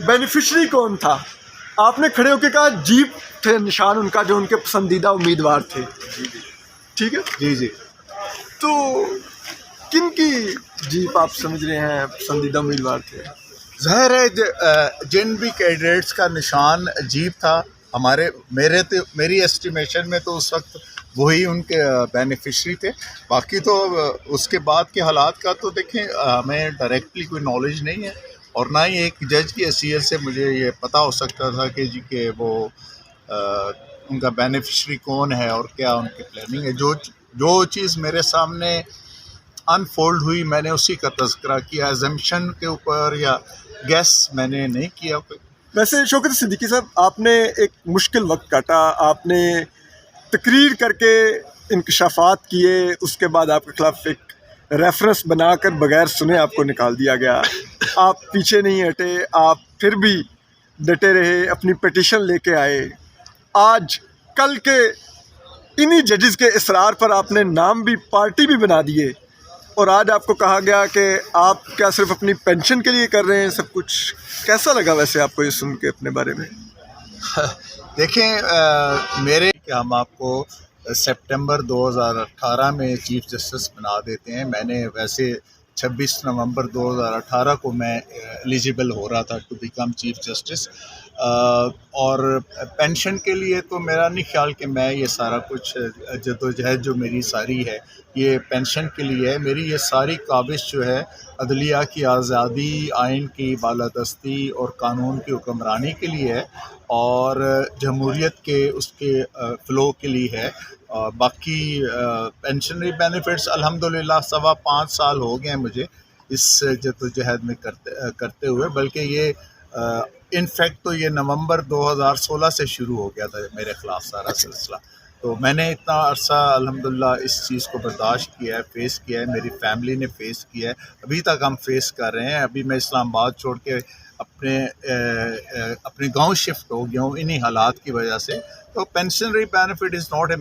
Beneficiary कौन था? आपने खड़े होकर कहा जीप थे निशान उनका जो उनके पसंदीदा उम्मीदवार थे। ठीक है जी जी। तो किन की जीप आप समझ रहे हैं पसंदीदा उम्मीदवार थे? ज़ाहिर है जिन भी कैंडिडेट्स का निशान जीप था, मेरी एस्टिमेशन में तो उस वक्त वही उनके बेनिफिशरी थे। बाकी तो उसके बाद के हालात का तो देखें, हमें डायरेक्टली कोई नॉलेज नहीं है और ना ही एक जज की हैसियत से मुझे ये पता हो सकता था कि जी के वो उनका बेनिफिशरी कौन है और क्या उनकी प्लानिंग है। जो चीज़ मेरे सामने अनफोल्ड हुई मैंने उसी का तज़किरा किया, एजम्पशन के ऊपर या गैस मैंने नहीं किया। वैसे शौकत सिद्दीकी साहब, आपने एक मुश्किल वक्त काटा, आपने तकरीर करके इंकशाफात किए, उसके बाद आपके खिलाफ एक रेफरेंस बनाकर बगैर सुने आपको निकाल दिया गया। आप पीछे नहीं हटे, आप फिर भी डटे रहे, अपनी पिटीशन लेके आए। आज कल के इन्हीं जजेस के इसरार पर आपने नाम भी पार्टी भी बना दिए और आज आपको कहा गया कि आप क्या सिर्फ अपनी पेंशन के लिए कर रहे हैं सब कुछ। कैसा लगा वैसे आपको ये सुन के अपने बारे में? देखें, हम आपको सितंबर 2018 में चीफ जस्टिस बना देते हैं। मैंने वैसे 26 नवंबर 2018 को मैं एलिजिबल हो रहा था टू बिकम चीफ जस्टिस, और पेंशन के लिए तो मेरा नहीं ख्याल कि मैं ये सारा कुछ जद्दोजहद जो मेरी सारी है ये पेंशन के लिए है। मेरी ये सारी काबिश जो है अदलिया की आज़ादी, आइन की बालादस्ती और कानून की हुक्मरानी के लिए है और जमहूरियत के उसके फ़्लो के लिए है। बाकी पेंशनरी बेनिफिट्स अल्हम्दुलिल्लाह 5.25 साल हो गए हैं मुझे इस जद्दोजहद में करते हुए, बल्कि ये इनफैक्ट तो ये नवंबर 2016 से शुरू हो गया था मेरे ख़िलाफ़ सारा सिलसिला। तो मैंने इतना अरसा अल्हम्दुलिल्लाह इस चीज़ को बर्दाश्त किया है, फ़ेस किया है, मेरी फैमिली ने फ़ेस किया है, अभी तक हम फ़ेस कर रहे हैं। अभी मैं इस्लामाबाद छोड़ के अपने गांव शिफ्ट हो गया हूँ इन्हीं हालात की वजह से। तो पेंशनरी बेनिफिट इज़ नॉट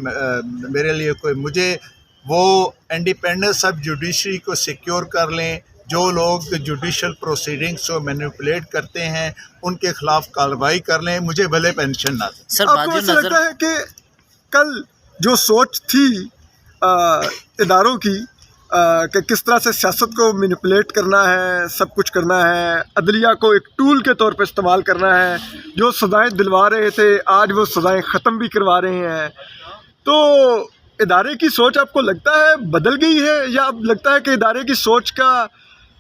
मेरे लिए कोई, मुझे वो इंडिपेंडेंस ऑफ जुडिशरी को सिक्योर कर लें, जो लोग जुडिशल प्रोसीडिंग्स को मैनिपुलेट करते हैं उनके खिलाफ कार्रवाई कर लें, मुझे भले पेंशन ना दें। सर, आपको ऐसा लगता है कि कल जो सोच थी इदारों की कि किस तरह से सियासत को मैनिपुलेट करना है, सब कुछ करना है, अदलिया को एक टूल के तौर पे इस्तेमाल करना है, जो सज़ाएं दिलवा रहे थे आज वो सज़ाएं ख़त्म भी करवा रहे हैं, तो इदारे की सोच आपको लगता है बदल गई है या अब लगता है कि इदारे की सोच का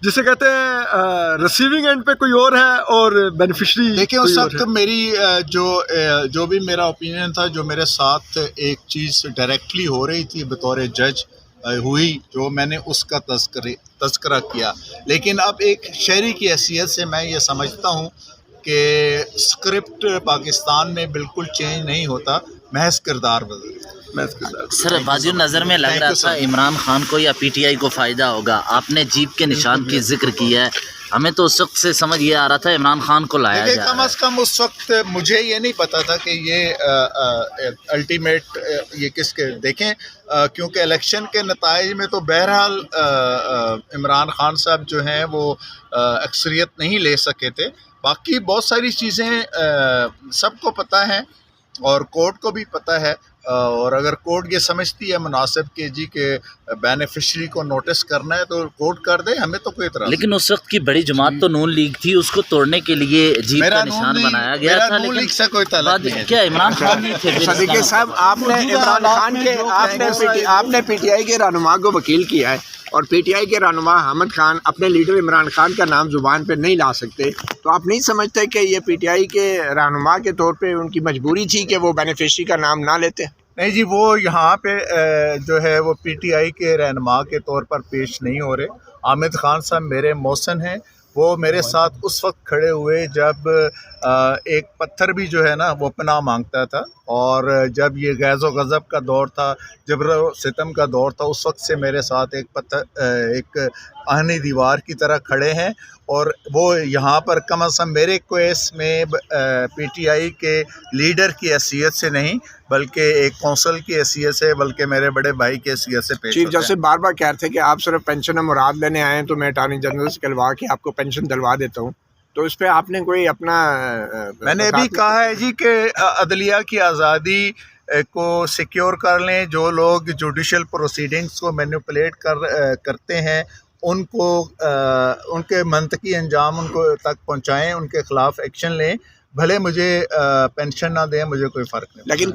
जिसे कहते हैं रिसीविंग एंड पे कोई और है और बेनिफिशरी? देखिए, उस वक्त मेरी जो भी मेरा ओपिनियन था, जो मेरे साथ एक चीज़ डायरेक्टली हो रही थी बतौर जज हुई, जो मैंने उसका तज़किरा किया। लेकिन अब एक शहरी की हैसियत से मैं ये समझता हूँ कि स्क्रिप्ट पाकिस्तान में बिल्कुल चेंज नहीं होता, महज किरदार बदलता। सर, बाज़ नज़र में लग रहा था इमरान खान को या पीटीआई को फ़ायदा होगा। आपने जीप के निशान की जिक्र किया है, हमें तो उस वक्त से समझ ये आ रहा था इमरान खान को लाया जाए। कम अज़ कम उस वक्त मुझे ये नहीं पता था कि ये अल्टीमेट ये किसके देखें, क्योंकि इलेक्शन के नताइज में तो बहरहाल इमरान खान साहब जो हैं वो अक्सरियत नहीं ले सके थे। बाकी बहुत सारी चीज़ें सबको पता है और कोर्ट को भी पता है, और अगर कोर्ट ये समझती है मुनासिब के जी के बेनिफिशरी को नोटिस करना है तो कोर्ट कर दे, हमें तो कोई इतराज़। लेकिन उस वक्त की बड़ी जमात तो नून लीग थी, उसको तोड़ने के लिए जीप का निशान बनाया गया था। लेकिन से कोई ताल्लुक नहीं है। क्या इमरान खान नहीं थे? सिद्दीकी साहब, आपने इमरान खान के आपने पीटीआई के रहनुमा को वकील किया है और पीटीआई के रहनुमा अहमद खान अपने लीडर इमरान खान का नाम ज़ुबान पे नहीं ला सकते, तो आप नहीं समझते कि ये पीटीआई के रहनुमा के तौर पे उनकी मजबूरी थी कि वो बेनिफिशरी का नाम ना लेते? नहीं जी, वो यहाँ पे जो है वो पीटीआई के रहनुमा के तौर पर पेश नहीं हो रहे। आमिद खान साहब मेरे मौसन हैं, वो मेरे साथ उस वक्त खड़े हुए जब एक पत्थर भी जो है ना वो पनाह मांगता था, और जब ये गैज़ो गज़ब का दौर था, जबर सितम का दौर था, उस वक्त से मेरे साथ एक आहनी दीवार की तरह खड़े हैं। और वो यहाँ पर कम अज़ कम मेरे केस में पीटीआई के लीडर की हैसियत से नहीं बल्कि एक कौंसल की हैसियत से, बल्कि मेरे बड़े भाई की हैसियत से पेश। चीफ जस्टिस बार कह रहे थे कि आप सिर्फ पेंशन मुराद लेने आए हैं, तो मैं अटॉर्नी जनरल से कहलवा के आपको पेंशन दिलवा देता हूँ। तो इस पे आपने कोई अपना मैंने भी कहा है जी कि अदलिया की आज़ादी को सिक्योर कर लें। जो लोग जुडिशल प्रोसीडिंग्स को मैनिपुलेट करते हैं उनको उनके मंतकी अंजाम उनको तक पहुंचाएं, उनके ख़िलाफ़ एक्शन लें। भले मुझे पेंशन ना दें, मुझे कोई फ़र्क नहीं। लेकिन